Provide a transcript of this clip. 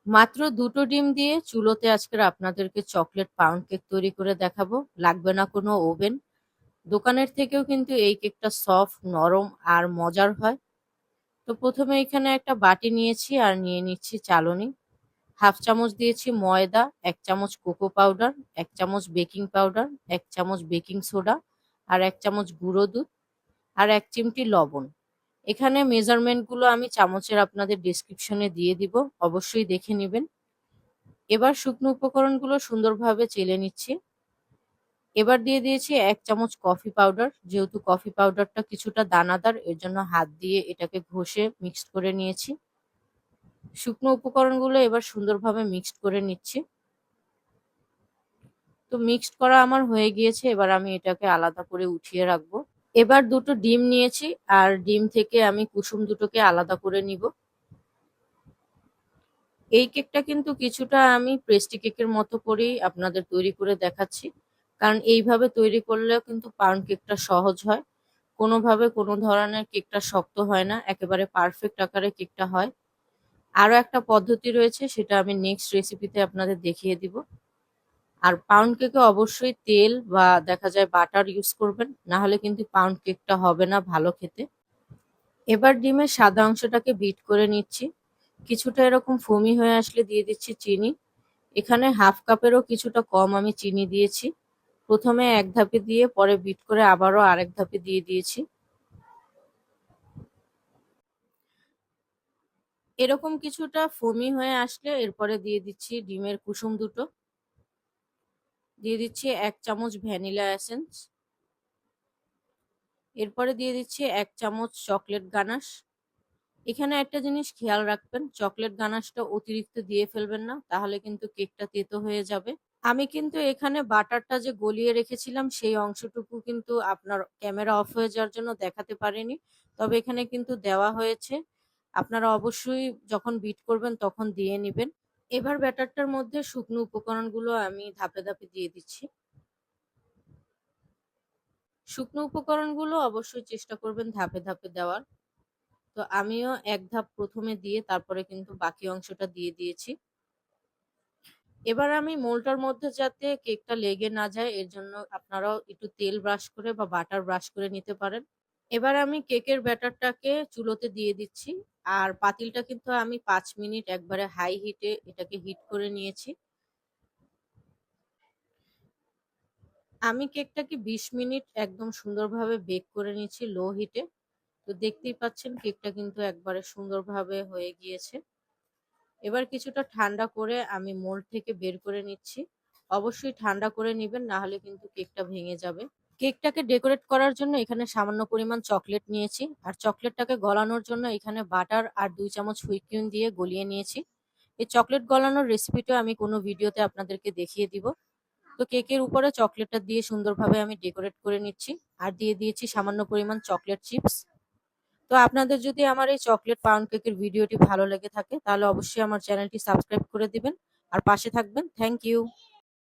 মাত্র ২ টো ডিম দিয়ে চুলোতে আজকের আপনাদেরকে চকলেট পাউন্ড কেক তৈরি করে দেখাবো। লাগবে না কোনো ওভেন। দোকানের থেকেও কিন্তু এই কেকটা সফট, নরম আর মজার হয়। তো প্রথমে এখানে একটা বাটি নিয়েছি আর নিয়ে নিচ্ছি চালনি। 1/2 চামচ দিয়েছি ময়দা, 1 চামচ কোকো পাউডার, 1 চামচ বেকিং পাউডার, 1 চামচ বেকিং সোডা আর 1 চামচ গুঁড়ো দুধ আর 1 চিমটি লবণ। এখানে মেজারমেন্ট গুলো আমি চামচের আপনাদের ডেসক্রিপশনে দিয়ে দিব, অবশ্যই দেখে নিবেন। এবার শুকনো উপকরণগুলো সুন্দরভাবে চেলে নিচ্ছি। এবার দিয়ে দিয়েছি 1 চামচ কফি পাউডার। যেহেতু কফি পাউডারটা কিছুটা দানাদার, এর জন্য হাত দিয়ে এটাকে ঘষে মিক্সড করে নিয়েছি। শুকনো উপকরণগুলো এবার সুন্দরভাবে মিক্সড করে নিচ্ছি। তো মিক্সড করা আমার হয়ে গিয়েছে, এবার আমি এটাকে আলাদা করে উঠিয়ে রাখবো। এবার 2টো ডিম নিয়েছি আর ডিম থেকে আমি কুসুম দুটোকে আলাদা করে নিব। এই কেকটা কিন্তু কিছুটা আমি পেস্ট্রি কেকের মতো করেই আপনাদের তৈরি করে দেখাচ্ছি, কারণ এইভাবে তৈরি করলেও কিন্তু পাউন্ড কেকটা সহজ হয়। কোনোভাবে কোনো ধরনের কেকটা শক্ত হয় না, একেবারে পারফেক্ট আকারে কেকটা হয়। আরও একটা পদ্ধতি রয়েছে, সেটা আমি নেক্সট রেসিপিতে আপনাদের দেখিয়ে দিব। আর পাউন্ড কেকে অবশ্যই তেল বা দেখা যায় বাটার ইউজ করবেন, না হলে কিন্তু পাউন্ড কেকটা হবে না ভালো খেতে। এবার ডিমের সাদা অংশটাকে বিট করে নিচ্ছি। কিছুটা এরকম ফোমি হয়ে আসলে দিয়ে দিচ্ছি চিনি। এখানে 1/2 কাপেরও কিছুটা কম আমি চিনি দিয়েছি। প্রথমে এক ধাপে দিয়ে পরে বিট করে আবারও আরেক ধাপে দিয়ে দিয়েছি। এরকম কিছুটা ফোমি হয়ে আসলে এরপরে দিয়ে দিচ্ছি ডিমের কুসুম দুটো, দিয়ে দিচ্ছি 1 চামচ ভ্যানিলা এসেন্স, এরপরে দিয়ে দিচ্ছি 1 চামচ চকলেট গানাশ। এখানে একটা জিনিস খেয়াল রাখবেন, চকলেট গানাশটা অতিরিক্ত দিয়ে ফেলবেন না, তাহলে কিন্তু কেকটা তেতো হয়ে যাবে। আমি কিন্তু এখানে বাটারটা যে গলিয়ে রেখেছিলাম সেই অংশটুকু কিন্তু আপনার ক্যামেরা অফ হয়ে যাওয়ার জন্য দেখাতে পারিনি, তবে এখানে কিন্তু দেওয়া হয়েছে। আপনারা অবশ্যই যখন বিট করবেন তখন দিয়ে নেবেন। এবার ব্যাটারটার মধ্যে শুকনো উপকরণগুলো আমি ধাপে ধাপে দিয়ে দিচ্ছি। শুকনো উপকরণগুলো অবশ্যই চেষ্টা করবেন ধাপে ধাপে দেওয়ার। তো আমিও এক ধাপ প্রথমে দিয়ে তারপরে কিন্তু বাকি অংশটা দিয়ে দিয়েছি। এবার আমি মোলটার মধ্যে যাতে কেকটা লেগে না যায়, এর জন্য আপনারাও একটু তেল ব্রাশ করে বা বাটার ব্রাশ করে নিতে পারেন। এবার আমি কেকের ব্যাটারটাকে চুলোতে দিয়ে দিচ্ছি। আর পাতিলটা কিন্তু আমি 5 মিনিট একবারে হাই হিটে এটাকে হিট করে নিয়েছি। আমি কেকটাকে 20 মিনিট একদম সুন্দরভাবে বেক করে নিয়েছি লো হিটে। তো দেখতেই পাচ্ছেন কেকটা কিন্তু একবারে সুন্দরভাবে হয়ে গিয়েছে। এবার কিছুটা ঠান্ডা করে আমি মোল্ড থেকে বের করে নিচ্ছি। অবশ্যই ঠান্ডা করে নিবেন, না হলে কিন্তু কেকটা ভেঙে যাবে। কেকটাকে ডেকোরেট করার জন্য এখানে সামান্য পরিমাণ চকলেট নিয়েছি, আর চকলেটটাকে গলানোর জন্য এখানে বাটার আর 2 চামচ হুইপ ক্রিম দিয়ে গলিয়ে নিয়েছি। এই চকলেট গলানোর রেসিপিটা আমি কোনো ভিডিওতে আপনাদেরকে দেখিয়ে দিব। তো কেকের উপরে চকলেটটা দিয়ে সুন্দরভাবে আমি ডেকোরেট করে নিচ্ছি, আর দিয়ে দিয়েছি সামান্য পরিমাণ চকলেট চিপস। তো আপনাদের যদি আমার এই চকলেট পাউন্ড কেকের ভিডিওটি ভালো লেগে থাকে তাহলে অবশ্যই আমার চ্যানেলটি সাবস্ক্রাইব করে দিবেন আর পাশে থাকবেন। Thank you.